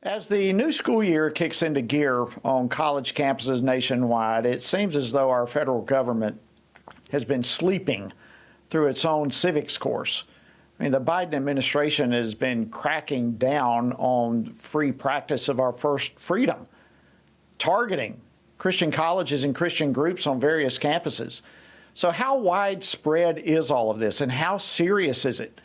As the new school year kicks into gear on college campuses nationwide, it seems as though our federal government has been sleeping through its own civics course. I mean, the Biden administration has been cracking down on free practice of our first freedom, targeting Christian colleges and Christian groups on various campuses. So how widespread is all of this, and how serious is it?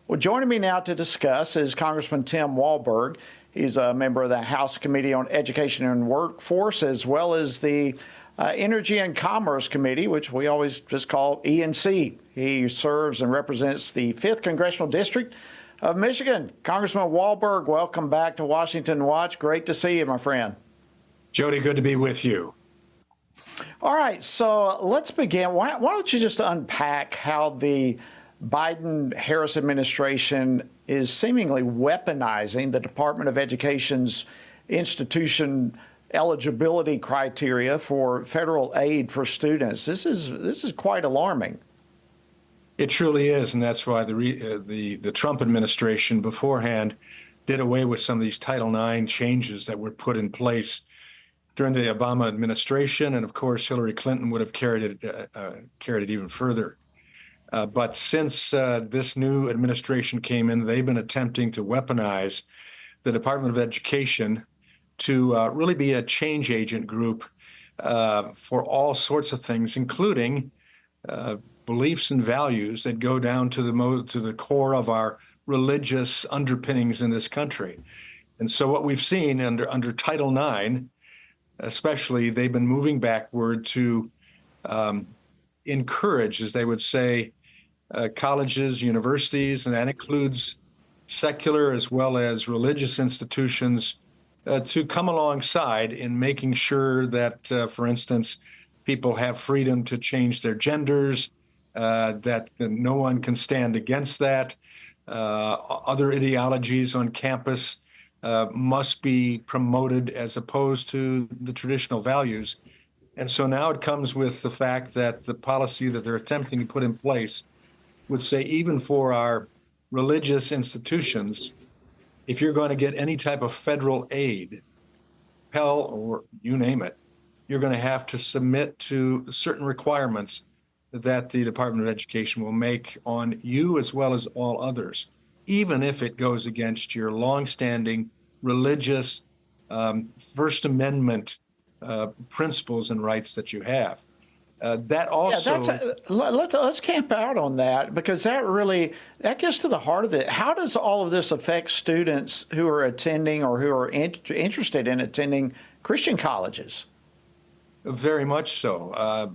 Well, joining me now to discuss is Congressman Tim Walberg. He's a member of the House Committee on Education and Workforce, as well as the Energy and Commerce Committee, which we always just call E&C. He serves and represents the 5th Congressional District of Michigan. Congressman Walberg, welcome back to Washington Watch. Great to see you, my friend. Jody, good to be with you. All right, so let's begin. Why don't you just unpack how the Biden-Harris administration is seemingly weaponizing the Department of Education's institution eligibility criteria for federal aid for students. This is quite alarming. It truly is, and that's why the Trump administration beforehand did away with some of these Title IX changes that were put in place during the Obama administration, and of course Hillary Clinton would have carried it even further. But since this new administration came in, they've been attempting to weaponize the Department of Education to really be a change agent group for all sorts of things, including beliefs and values that go down to the core of our religious underpinnings in this country. And so what we've seen under Title IX, especially, they've been moving backward to encourage, as they would say, colleges, universities, and that includes secular as well as religious institutions to come alongside in making sure that, for instance, people have freedom to change their genders, that no one can stand against that. Other ideologies on campus must be promoted as opposed to the traditional values. And so now it comes with the fact that the policy that they're attempting to put in place would say, even for our religious institutions, if you're going to get any type of federal aid, Pell or you name it, you're going to have to submit to certain requirements that the Department of Education will make on you as well as all others, even if it goes against your longstanding religious First Amendment principles and rights that you have. That also. Yeah, let's camp out on that, because that gets to the heart of it. How does all of this affect students who are attending or who are interested in attending Christian colleges? Very much so.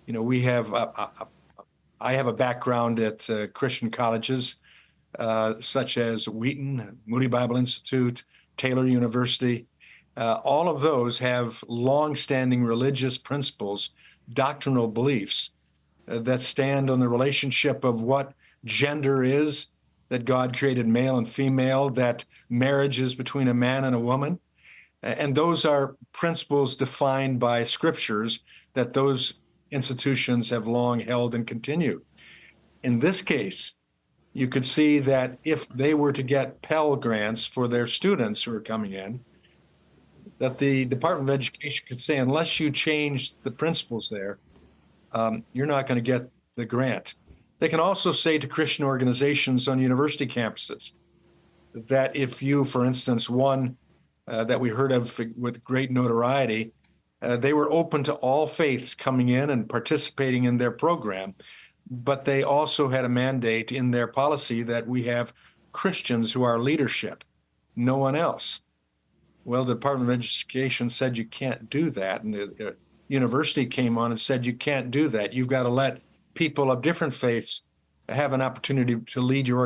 We have. I have a background at Christian colleges, such as Wheaton, Moody Bible Institute, Taylor University. All of those have long-standing religious principles, doctrinal beliefs that stand on the relationship of what gender is, that God created male and female, that marriage is between a man and a woman. And those are principles defined by scriptures that those institutions have long held and continue. In this case, you could see that if they were to get Pell grants for their students who are coming in, that the Department of Education could say, unless you change the principles there, you're not going to get the grant. They can also say to Christian organizations on university campuses that if you, for instance, one that we heard of with great notoriety, they were open to all faiths coming in and participating in their program, but they also had a mandate in their policy that we have Christians who are leadership, no one else. Well, the Department of Education said you can't do that, and the university came on and said you can't do that. You've got to let people of different faiths have an opportunity to lead your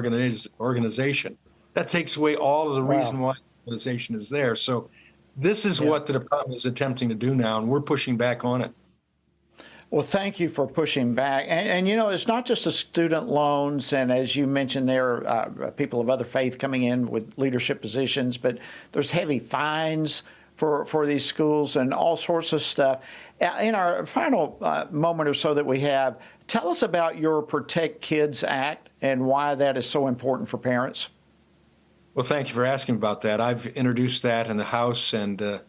organization. That takes away all of the reason why the organization is there. So this is what the department is attempting to do now, and we're pushing back on it. Well, thank you for pushing back. And it's not just the student loans, and as you mentioned, there are people of other faith coming in with leadership positions, but there's heavy fines for these schools and all sorts of stuff. In our final moment or so that we have, tell us about your Protect Kids Act and why that is so important for parents. Well, thank you for asking about that. I've introduced that in the House, and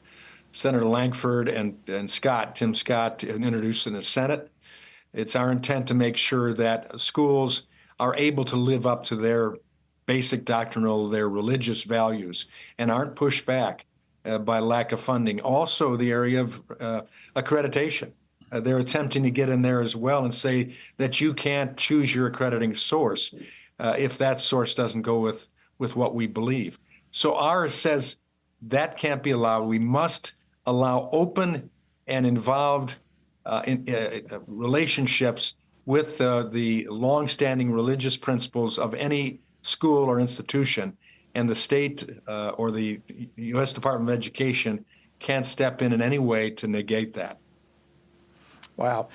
Senator Lankford and Tim Scott, introduced in the Senate. It's our intent to make sure that schools are able to live up to their basic doctrinal, their religious values, and aren't pushed back by lack of funding. Also, the area of accreditation. They're attempting to get in there as well and say that you can't choose your accrediting source if that source doesn't go with what we believe. So ours says that can't be allowed. We must allow open and involved relationships with the longstanding religious principles of any school or institution, and the state or the U.S. Department of Education can't step in any way to negate that. Wow.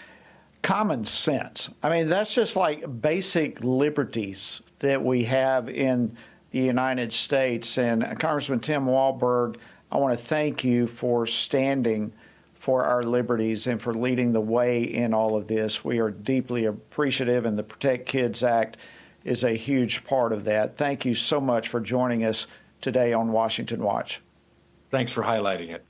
Common sense. I mean, that's just like basic liberties that we have in the United States. And Congressman Tim Walberg, I want to thank you for standing for our liberties and for leading the way in all of this. We are deeply appreciative, and the Protect Kids Act is a huge part of that. Thank you so much for joining us today on Washington Watch. Thanks for highlighting it.